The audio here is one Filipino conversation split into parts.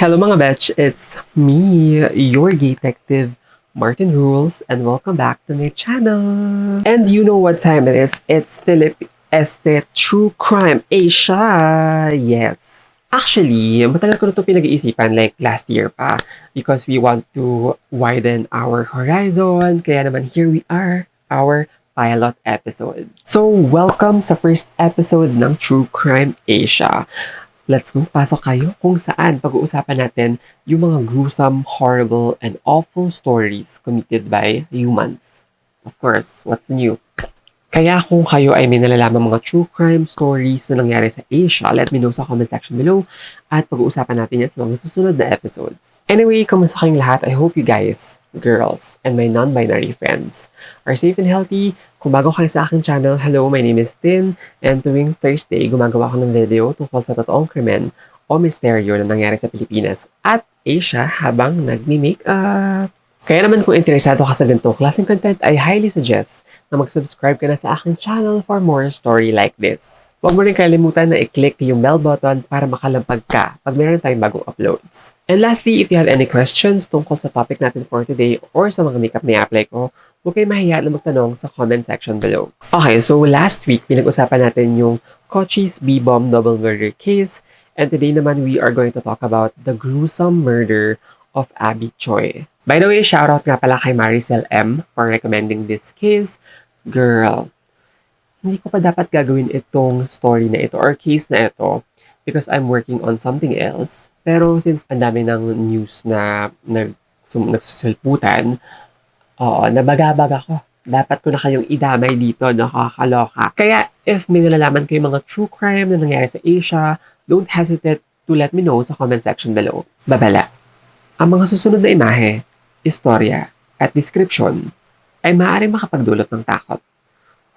Hello mga betch, it's me, your detective, Martin Rules, and welcome back to my channel. And you know what time it is? It's Philip Este True Crime Asia. Yes. Actually, matagal ko na ito pinag-iisipan like last year pa because we want to widen our horizon. Kaya naman here we are, our pilot episode. So, welcome sa first episode ng True Crime Asia. Let's go, pasok kayo kung saan pag-uusapan natin yung mga gruesome, horrible, and awful stories committed by humans. Of course, what's new? Kaya kung kayo ay may nalalaman mga true crime stories na nangyari sa Asia, let me know sa comment section below at pag-uusapan natin yan sa mga susunod na episodes. Anyway, kamusta kayong lahat? I hope you guys, girls, and my non-binary friends are safe and healthy. Kung bago kayo sa aking channel, hello, my name is Tin, and tuwing Thursday, gumagawa ako ng video tungkol sa totoong krimen o misteryo na nangyari sa Pilipinas at Asia habang nagmi-makeup. Kaya naman kung interesado ka sa ganitong klaseng content, I highly suggest na mag-subscribe ka na sa aking channel for more story like this. Huwag mo rin kalimutan na i-click yung bell button para makalampag ka pag meron tayong bagong uploads. And lastly, if you have any questions tungkol sa topic natin for today or sa mga makeup na i-apply ko, huwag kayo mahiya na magtanong sa comment section below. Okay, so last week, pinag-usapan natin yung Kochi's B-bomb double murder case, and today naman we are going to talk about the gruesome murder of Abby Choi. By the way, shoutout nga pala kay Maricel M for recommending this case. Girl, hindi ko pa dapat gagawin itong story na ito or case na ito because I'm working on something else. Pero since ang dami ng news na nagsusulputan, nabagabag ako. Dapat ko na kayong idamay dito, nakakaloka. Kaya if may nalalaman kayong mga true crime na nangyari sa Asia, don't hesitate to let me know sa comment section below. Babala. Ang mga susunod na imahe, istorya, at description ay maaaring makapagdulot ng takot.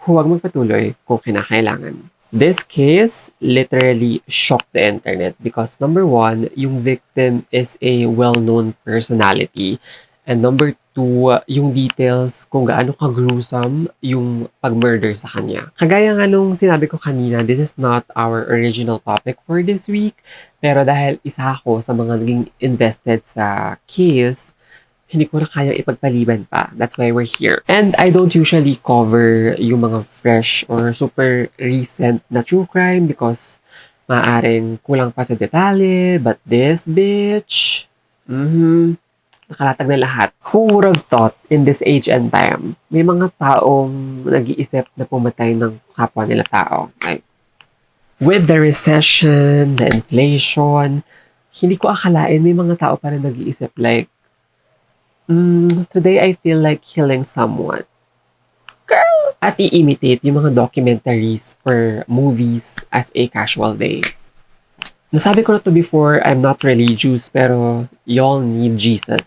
Huwag magpatuloy kung kinakailangan. This case literally shocked the internet because number one, yung victim is a well-known personality. And number two, yung details kung gaano ka-gruesome yung pag-murder sa kanya. Kagaya nga nung sinabi ko kanina, this is not our original topic for this week. Pero dahil isa ako sa mga naging invested sa case, hindi ko na kaya ipagpaliban pa. That's why we're here. And I don't usually cover yung mga fresh or super recent na true crime because maaaring kulang pa sa detalye. But this bitch, nakalatag na lahat. Who would have thought in this age and time, may mga taong nag-iisip na pumatay ng kapwa nila tao. Like, with the recession, the inflation, hindi ko akalain may mga tao pa rin nag-iisip like, today I feel like killing someone. Girl! At i-imitate yung mga documentaries or movies as a casual day. Nasabi ko na to before, I'm not religious, pero y'all need Jesus.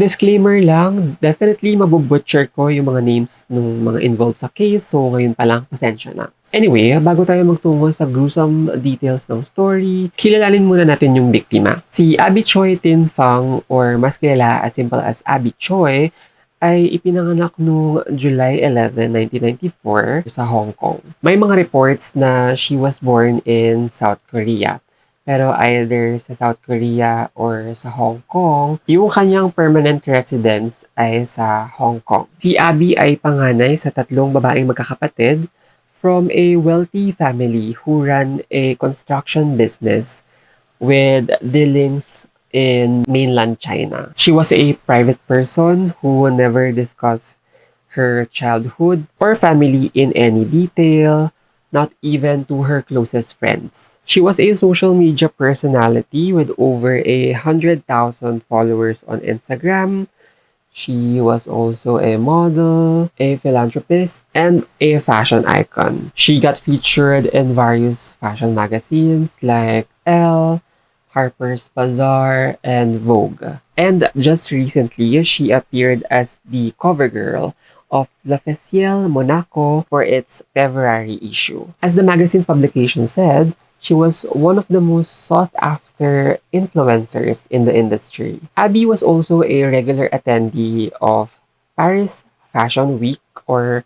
Disclaimer lang, definitely mabubutcher ko yung mga names ng mga involved sa case, so ngayon pa lang, pasensya na. Anyway, bago tayo magtungo sa gruesome details ng story, kilalanin muna natin yung biktima. Si Abby Choi Tin Fang, or mas kilala as simple as Abby Choi, ay ipinanganak noong July 11, 1994 sa Hong Kong. May mga reports na she was born in South Korea. Pero either sa South Korea or sa Hong Kong, yung kanyang permanent residence ay sa Hong Kong. Si Abby ay panganay sa tatlong babaeng magkakapatid from a wealthy family who ran a construction business with dealings in mainland China. She was a private person who never discussed her childhood or family in any detail, not even to her closest friends. She was a social media personality with over 100,000 followers on Instagram. She was also a model, a philanthropist, and a fashion icon. She got featured in various fashion magazines like Elle, Harper's Bazaar, and Vogue. And just recently, she appeared as the cover girl of L'Officiel Monaco for its February issue. As the magazine publication said, she was one of the most sought-after influencers in the industry. Abby was also a regular attendee of Paris Fashion Week or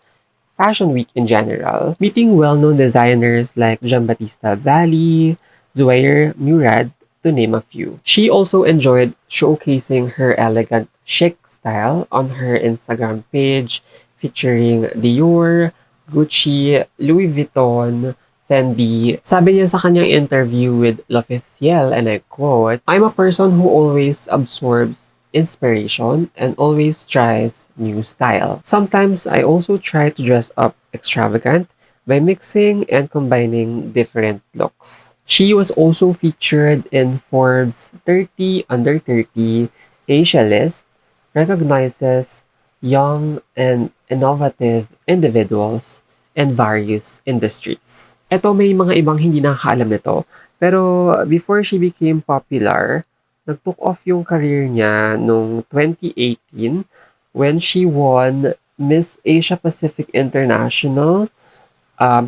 Fashion Week in general, meeting well-known designers like Giambattista Valli, Zouhair Murad, to name a few. She also enjoyed showcasing her elegant, chic style on her Instagram page, featuring Dior, Gucci, Louis Vuitton, Fendi. Sabi niya sa kanyang interview with L'Officiel, and I quote, "I'm a person who always absorbs inspiration and always tries new style. Sometimes I also try to dress up extravagant by mixing and combining different looks." She was also featured in Forbes 30 Under 30 Asia list, recognizes young and innovative individuals in various industries. Eto, may mga ibang hindi nakakaalam nito. Pero before she became popular, nag-took off yung career niya noong 2018 when she won Miss Asia Pacific International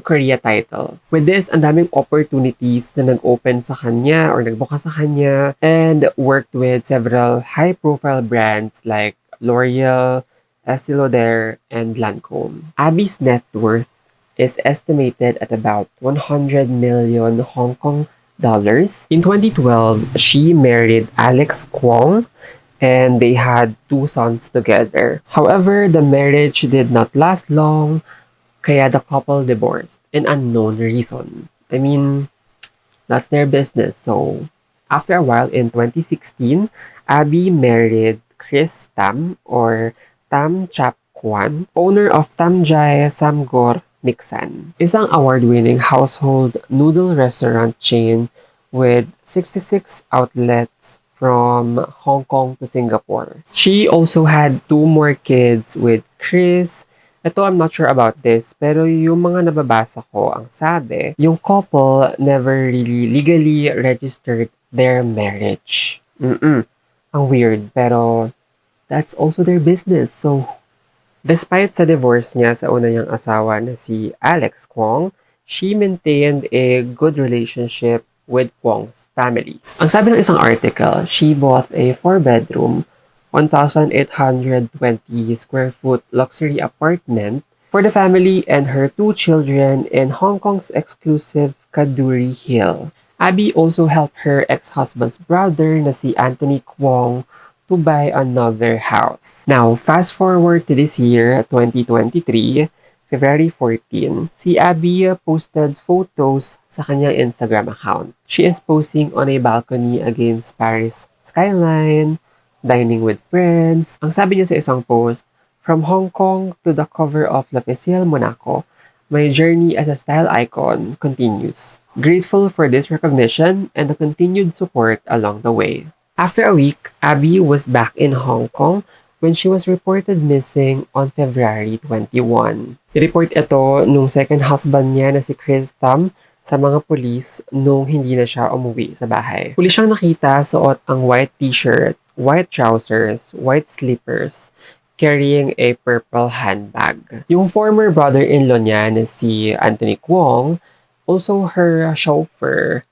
Korea title. With this, ang daming opportunities na nag-open sa kanya or nagbuka sa kanya, and worked with several high-profile brands like L'Oreal, Estée Lauder, and Lancome. Abby's net worth is estimated at about 100 million Hong Kong dollars. In 2012, she married Alex Kwong, and they had two sons together. However, the marriage did not last long, kaya the couple divorced in unknown reason. I mean, that's their business. So, after a while, in 2016, Abby married Chris Tam, or Tam Chap Kwan, owner of Tamjaya Samgor Mixan, isang award-winning household noodle restaurant chain with 66 outlets from Hong Kong to Singapore. She also had two more kids with Chris. Ito, I'm not sure about this, pero yung mga nababasa ko, ang sabi, yung couple never really legally registered their marriage. Ang weird, pero that's also their business. So, despite sa divorce niya sa una niyang asawa na si Alex Kwong, she maintained a good relationship with Kwong's family. Ang sabi ng isang article, she bought a 4-bedroom, 1,820 square foot luxury apartment for the family and her two children in Hong Kong's exclusive Kaduri Hill. Abby also helped her ex-husband's brother na si Anthony Kwong to buy another house. Now, fast forward to this year, 2023, February 14, si Abby posted photos sa kanyang Instagram account. She is posing on a balcony against Paris skyline, dining with friends. Ang sabi niya sa isang post, "From Hong Kong to the cover of L'Officiel Monaco, my journey as a style icon continues. Grateful for this recognition and the continued support along the way." After a week, Abby was back in Hong Kong when she was reported missing on February 21. I-report ito nung second husband niya na si Chris Tam sa mga pulis nung hindi na siya umuwi sa bahay. Huli siyang nakita suot ang white t-shirt, white trousers, white slippers, carrying a purple handbag. Yung former brother-in-law niya na si Anthony Kwong, also her chauffeur,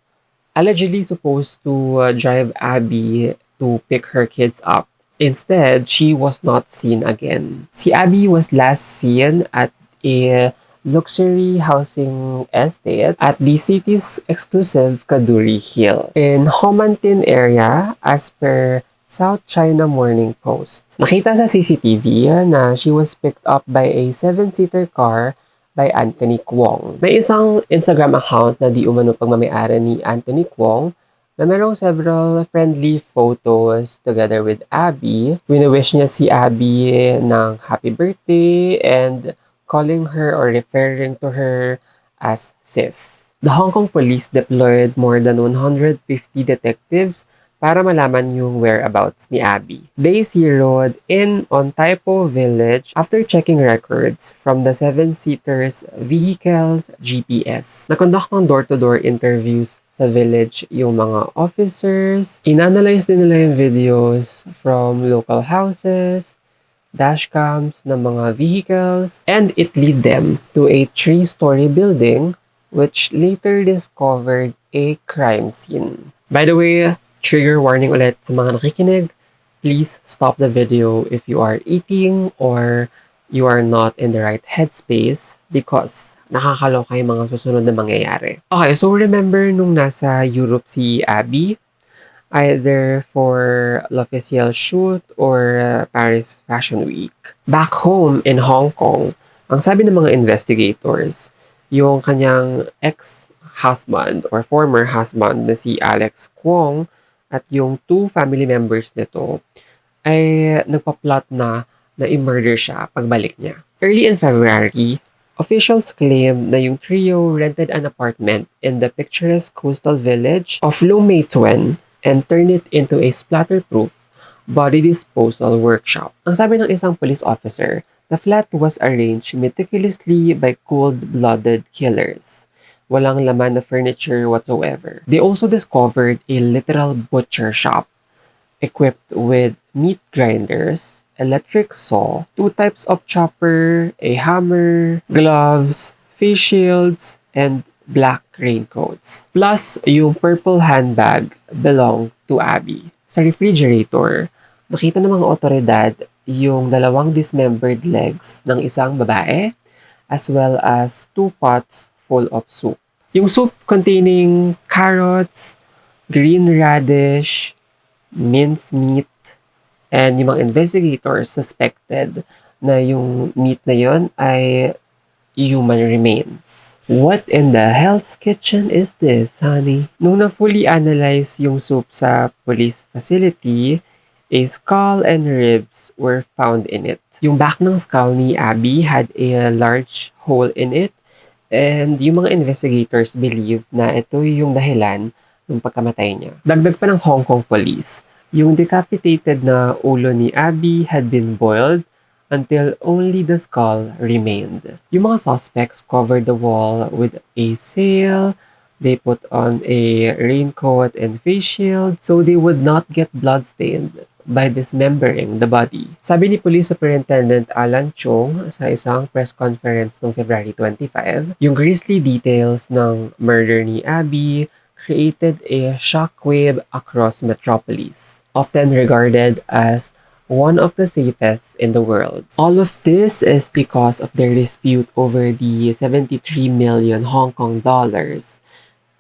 allegedly supposed to drive Abby to pick her kids up. Instead, she was not seen again. Si Abby was last seen at a luxury housing estate at the city's exclusive Kaduri Hill in Homantin area, as per South China Morning Post. Nakita sa CCTV na she was picked up by a 7-seater car by Anthony Kwong. May isang Instagram account na di umano pagmamayari ni Anthony Kwong na merong several friendly photos together with Abby. Wini-wish niya si Abby ng happy birthday and calling her or referring to her as sis. The Hong Kong police deployed more than 150 detectives para malaman yung whereabouts ni Abby. They zeroed in on Taipo Village after checking records from the 7-seater's vehicle's GPS. Nakonduct ng door-to-door interviews sa village yung mga officers. Inanalyze din nila yung videos from local houses, dashcams ng mga vehicles, and it led them to a 3-story building which later discovered a crime scene. By the way, trigger warning ulit sa mga nakikinig. Please stop the video if you are eating or you are not in the right headspace because nakakaloka yung mga susunod na mangyayari. Okay, so remember nung nasa Europe si Abby, either for l'officiel shoot or Paris Fashion Week. Back home in Hong Kong, ang sabi ng mga investigators, yung kanyang ex-husband or former husband na si Alex Kwong at yung two family members nito ay nagpa-plot na i-murder siya pagbalik niya. Early in February, officials claim na yung trio rented an apartment in the picturesque coastal village of Lo Mai Tsuen and turned it into a splatter-proof body disposal workshop. Ang sabi ng isang police officer, the flat was arranged meticulously by cold-blooded killers. Walang laman na furniture whatsoever. They also discovered a literal butcher shop equipped with meat grinders, electric saw, two types of chopper, a hammer, gloves, face shields, and black raincoats. Plus, yung purple handbag belonged to Abby. Sa refrigerator, nakita ng mga otoridad yung dalawang dismembered legs ng isang babae as well as two pots full of soup. Yung soup containing carrots, green radish, mincemeat, and yung mga investigators suspected na yung meat na yon ay human remains. What in the hell's kitchen is this, honey? Nung na-fully analyze yung soup sa police facility, a skull and ribs were found in it. Yung back ng skull ni Abby had a large hole in it, and yung mga investigators believe na ito yung dahilan ng pagkamatay niya. Dagdag pa ng Hong Kong police, yung decapitated na ulo ni Abby had been boiled until only the skull remained. Yung mga suspects covered the wall with a sail, they put on a raincoat and face shield so they would not get bloodstained by dismembering the body. Sabi ni Police Superintendent Alan Chung sa isang press conference noong February 25, yung grisly details ng murder ni Abby created a shockwave across Metropolis, often regarded as one of the safest in the world. All of this is because of their dispute over the 73 million Hong Kong dollars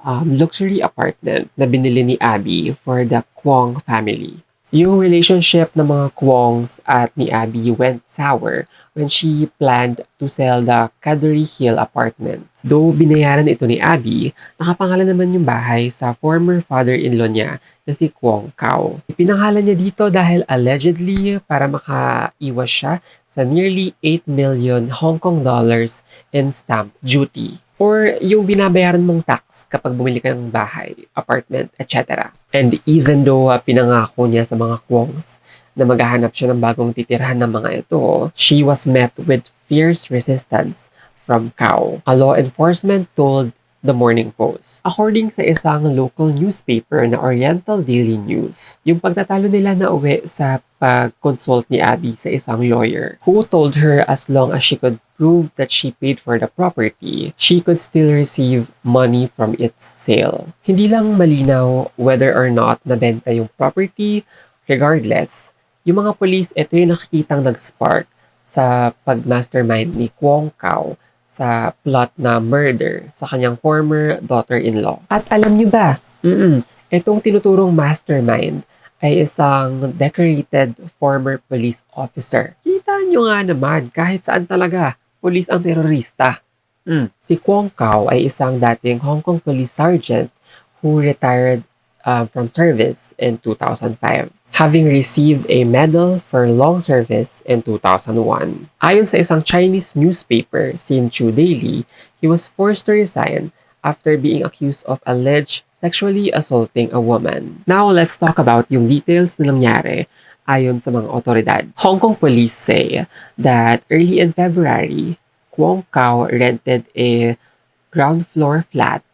luxury apartment na binili ni Abby for the Kwong family. Yung relationship ng mga Kwongs at ni Abby went sour when she planned to sell the Cadbury Hill apartment. Though binayaran ito ni Abby, nakapangalan naman yung bahay sa former father-in-law niya na si Kwong Kao. Ipinangalan niya dito dahil allegedly para makaiwas siya sa nearly 8 million Hong Kong dollars in stamp duty, or yung binabayaran mong tax kapag bumili ka ng bahay, apartment, etc. And even though pinangako niya sa mga Kwongs na maghahanap siya ng bagong titirhan ng mga ito, she was met with fierce resistance from Kao, a law enforcement told the Morning Post. According sa isang local newspaper na Oriental Daily News, yung pagtatalo nila na uwi sa pag-consult ni Abby sa isang lawyer who told her as long as she could prove that she paid for the property, she could still receive money from its sale. Hindi lang malinaw whether or not nabenta yung property. Regardless, yung mga police, ito yung nakikitang nag-spark sa pag-mastermind ni Kwong Kao sa plot na murder sa kanyang former daughter-in-law. At alam niyo ba, itong tinuturong mastermind ay isang decorated former police officer. Kita niyo nga naman, kahit saan talaga, police ang terorista. Si Kwong Kao ay isang dating Hong Kong police sergeant who retired from service in 2005. Having received a medal for long service in 2001. Ayon sa isang Chinese newspaper, Sinchu Daily, he was forced to resign after being accused of alleged sexually assaulting a woman. Now, let's talk about yung details na nangyari ayon sa mga otoridad. Hong Kong police say that early in February, Kwong Kao rented a ground floor flat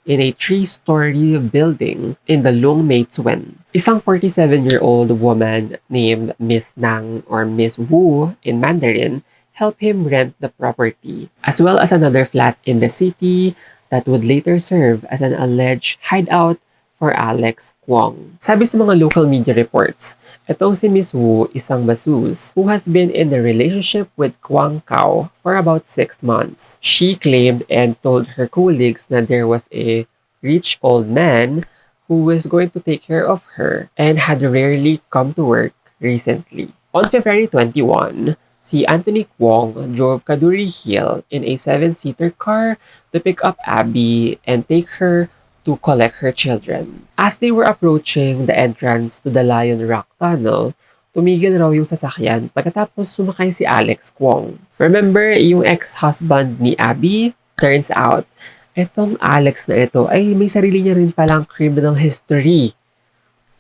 in a 3-story building in the Long Mai Tsuen. Isang 47-year-old woman named Miss Nang or Miss Wu in Mandarin helped him rent the property, as well as another flat in the city that would later serve as an alleged hideout for Alex Kwong. Sabi sa mga local media reports, itong si Miss Wu, isang masseuse who has been in a relationship with Kwong Kao for about 6 months. She claimed and told her colleagues that there was a rich old man who is going to take care of her and had rarely come to work recently. On February 21, si Anthony Kwong drove Kaduri Hill in a seven-seater car to pick up Abby and take her to collect her children. As they were approaching the entrance to the Lion Rock Tunnel, tumigil raw yung sasakyan pagkatapos sumakay si Alex Kwong. Remember yung ex-husband ni Abby? Turns out, etong Alex na ito ay may sarili niya rin palang criminal history.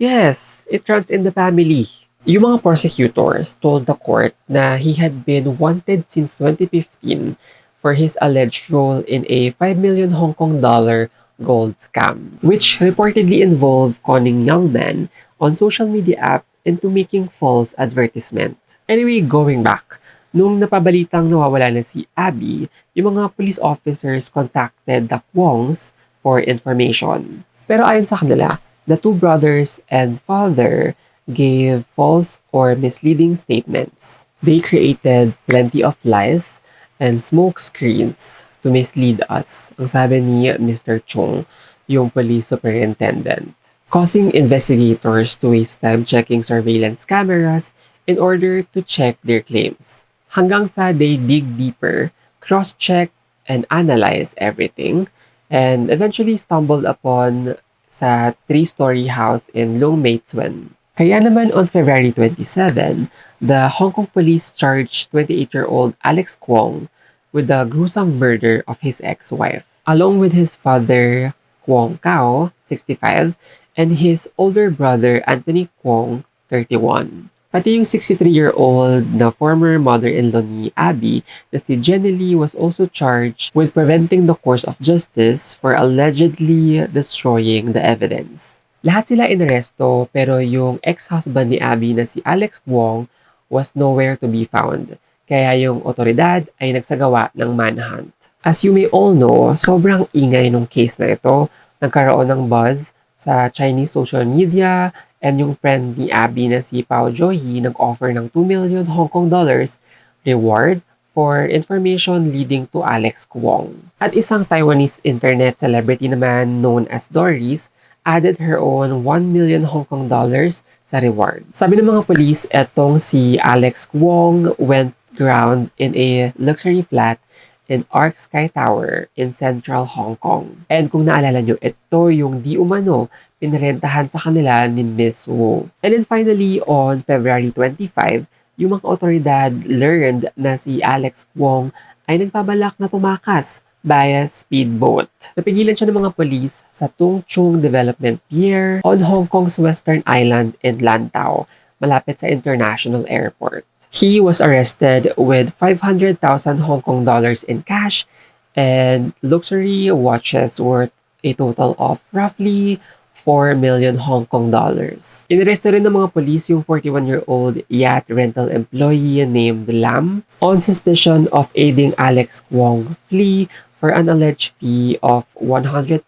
Yes, it runs in the family. Yung mga prosecutors told the court na he had been wanted since 2015 for his alleged role in a 5 million Hong Kong dollar gold scam, which reportedly involved conning young men on social media app into making false advertisement. Anyway, going back, nung napabalitang nawawala na si Abby, yung mga police officers contacted the Kwongs for information. Pero ayon sa kanila, the two brothers and father gave false or misleading statements. They created plenty of lies and smoke screens to mislead us, ang sabi ni Mr. Chung, yung police superintendent, causing investigators to waste time checking surveillance cameras in order to check their claims. Hanggang sa they dig deeper, cross-check, and analyze everything, and eventually stumbled upon sa three-story house in Long May Tsuen. Kaya naman on February 27, the Hong Kong police charged 28-year-old Alex Kwong with the gruesome murder of his ex-wife, along with his father, Kwong Kao, 65, and his older brother, Anthony Kwong, 31. Pati yung 63-year-old na former mother-in-law ni Abby na si Jenny Lee was also charged with preventing the course of justice for allegedly destroying the evidence. Lahat sila inaresto pero yung ex-husband ni Abby na si Alex Wong was nowhere to be found. Kaya yung otoridad ay nagsagawa ng manhunt. As you may all know, sobrang ingay nung case na ito. Nagkaroon ng buzz sa Chinese social media, and yung friend ni Abby na si Pao Joey nag-offer ng 2 million Hong Kong dollars reward for information leading to Alex Kwong. At isang Taiwanese internet celebrity naman known as Doris added her own 1 million Hong Kong dollars sa reward. Sabi ng mga police, etong si Alex Kwong went ground in a luxury flat in Arc Sky Tower in central Hong Kong. And kung naalala nyo, ito yung di umano pinarentahan sa kanila ni Miss Wu. And then finally, on February 25, yung mga otoridad learned na si Alex Kwong ay nagpabalak na tumakas via speedboat. Napigilan siya ng mga polis sa Tung Chung Development Pier on Hong Kong's Western Island in Lantau, malapit sa International Airport. He was arrested with 500,000 Hong Kong dollars in cash and luxury watches worth a total of roughly 4 million Hong Kong dollars. Inaresto rin ng mga polis yung 41-year-old yacht rental employee named Lam on suspicion of aiding Alex Kwong flee for an alleged fee of 100,000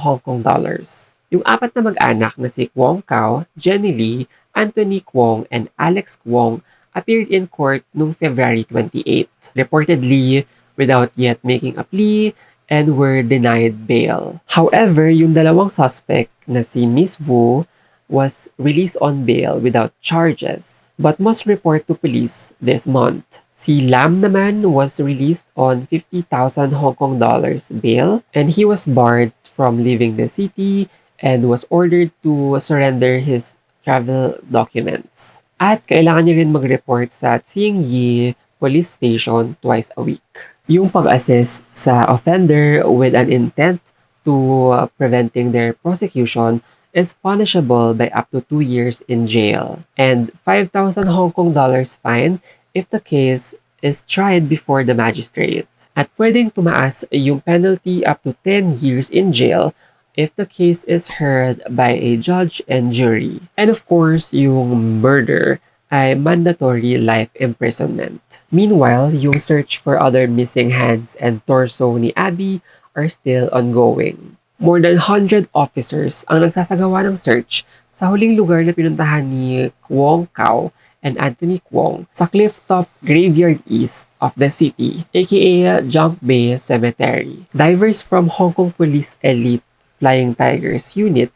Hong Kong dollars. Yung apat na mag-anak na si Kwong Kao, Jenny Lee, Anthony Kwong, and Alex Kwong appeared in court noong February 28, reportedly without yet making a plea and were denied bail. However, yung dalawang suspect na si Miss Wu was released on bail without charges but must report to police this month. Si Lam naman was released on 50,000 Hong Kong dollars bail and he was barred from leaving the city and was ordered to surrender his travel documents. At kailangan niya rin mag-report sa Tsingyi Police Station twice a week. Yung pag-assist sa offender with an intent to preventing their prosecution is punishable by up to 2 years in jail and 5,000 Hong Kong dollars fine if the case is tried before the magistrate. At pwedeng tumaas yung penalty up to 10 years in jail if the case is heard by a judge and jury. And of course, yung murder ay mandatory life imprisonment. Meanwhile, yung search for other missing hands and torso ni Abby are still ongoing. More than 100 officers ang nagsasagawa ng search sa huling lugar na pinuntahan ni Kwong Kao and Anthony Kwong sa Clifftop Graveyard East of the city, aka Junk Bay Cemetery. Divers from Hong Kong Police Elite Flying Tigers Unit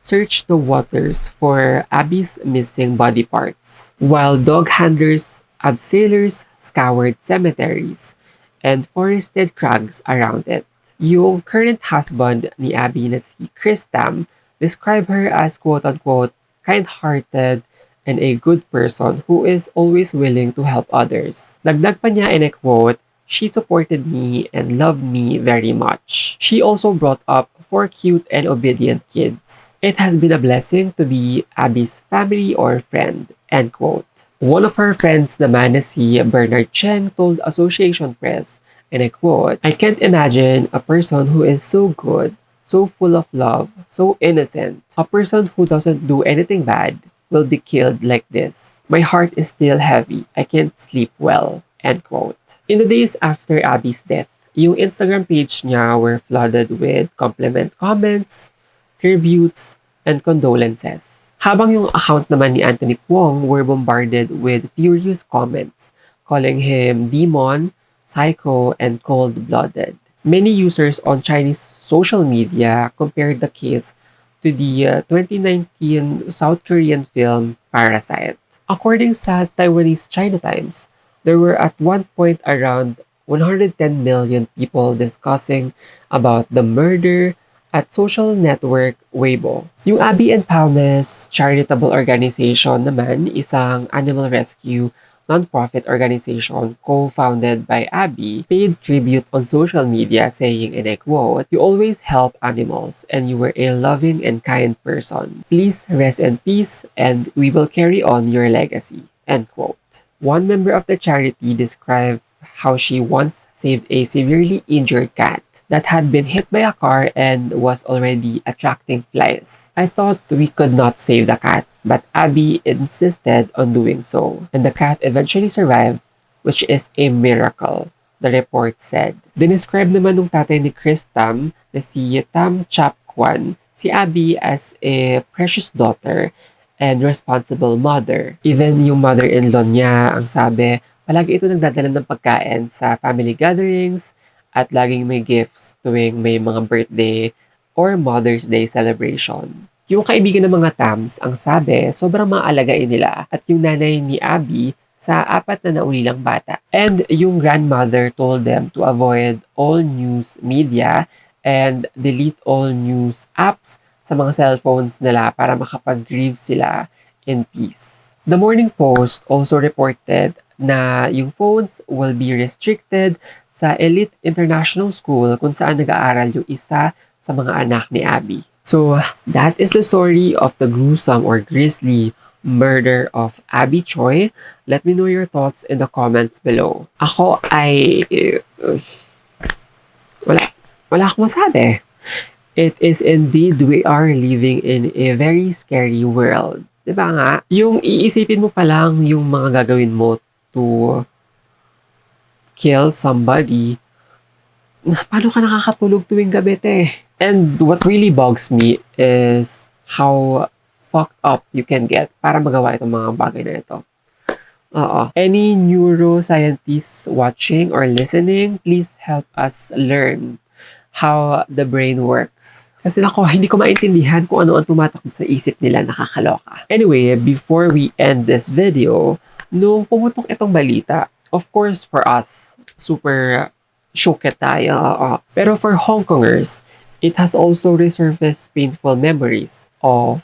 searched the waters for Abby's missing body parts, while dog handlers and sailors scoured cemeteries and forested crags around it. Yung current husband ni Abby na si Chris Tam described her as quote-unquote kind-hearted and a good person who is always willing to help others. Dagdag pa niya in a quote, "She supported me and loved me very much. She also brought up 4 cute and obedient kids. It has been a blessing to be Abby's family or friend." End quote. One of her friends naman na si Bernard Cheng told Association Press, and I quote, "I can't imagine a person who is so good, so full of love, so innocent. A person who doesn't do anything bad will be killed like this. My heart is still heavy. I can't sleep well." End quote. In the days after Abby's death, yung Instagram page niya were flooded with compliment comments, tributes, and condolences. Habang yung account naman ni Anthony Kwong were bombarded with furious comments, calling him demon, psycho, and cold-blooded. Many users on Chinese social media compared the case to the 2019 South Korean film Parasite. According sa Taiwanese China Times, there were at one point around 110 million people discussing about the murder at social network Weibo. Yung Abby and Palmes charitable organization naman, isang animal rescue non-profit organization co-founded by Abby, paid tribute on social media saying, and I quote, "You always help animals and you were a loving and kind person. Please rest in peace and we will carry on your legacy." End quote. One member of the charity described how she once saved a severely injured cat that had been hit by a car and was already attracting flies. "I thought we could not save the cat, but Abby insisted on doing so, and the cat eventually survived, which is a miracle," the report said. Dinescribe naman ng tatay ni Chris Tam na si Tam Chap Kwan si Abby as a precious daughter and responsible mother. Even yung mother-in-law niya, ang sabi, palagi ito nagdadala ng pagkain sa family gatherings at laging may gifts tuwing may mga birthday or Mother's Day celebration. Yung kaibigan ng mga Tams, ang sabi, sobrang maaalagain nila at yung nanay ni Abby sa 4 na naulilang bata. And yung grandmother told them to avoid all news media and delete all news apps sa mga cellphones nila para makapag-grieve sila in peace. The Morning Post also reported na yung phones will be restricted sa elite international school kung saan nag-aaral yung isa sa mga anak ni Abby. So, that is the story of the gruesome or grisly murder of Abby Choi. Let me know your thoughts in the comments below. Ako ay... wala akong masabi. It is indeed we are living in a very scary world. Diba nga? Yung iisipin mo pa lang yung mga gagawin mo to kill somebody, paano ka nakakatulog tuwing gabi, te? And what really bugs me is how fucked up you can get para magawa itong mga bagay na ito. Any neuroscientists watching or listening, please help us learn how the brain works. Kasi hindi ko maintindihan kung ano ang tumatakbo sa isip nila, nakakaloka. Anyway, before we end this video, nung pumutok itong balita, of course for us, super shocked tayo. Pero for Hong Kongers, it has also resurfaced painful memories of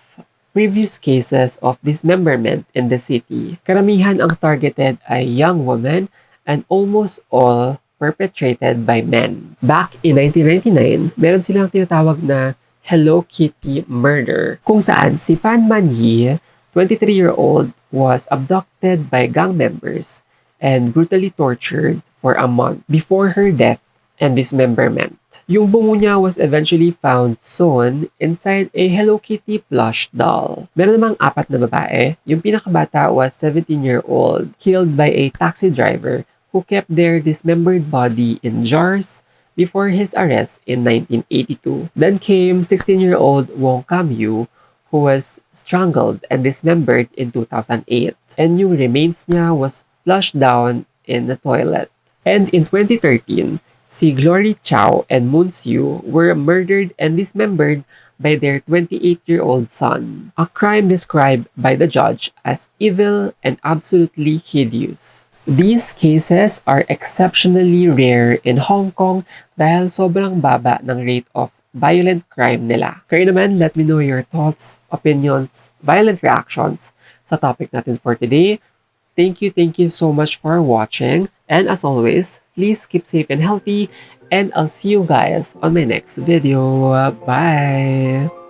previous cases of dismemberment in the city. Karamihan ang targeted ay young women and almost all perpetrated by men. Back in 1999, meron silang tinatawag na Hello Kitty murder, kung saan si Fan Man-yi, 23-year-old, was abducted by gang members and brutally tortured for a month before her death and dismemberment. Yung bungo niya was eventually found sewn inside a Hello Kitty plush doll. Meron namang 4 na babae. Yung pinakabata was 17-year-old, killed by a taxi driver who kept their dismembered body in jars before his arrest in 1982. Then came 16-year-old Wong Kam-yu, who was strangled and dismembered in 2008. And yung remains niya was flushed down in the toilet. And in 2013, si Glory Chow and Moon Siu were murdered and dismembered by their 28-year-old son, a crime described by the judge as evil and absolutely hideous. These cases are exceptionally rare in Hong Kong dahil sobrang baba ng rate of violent crime nila. Kayo naman, let me know your thoughts, opinions, violent reactions sa topic natin for today. Thank you so much for watching. And as always, please keep safe and healthy. And I'll see you guys on my next video. Bye!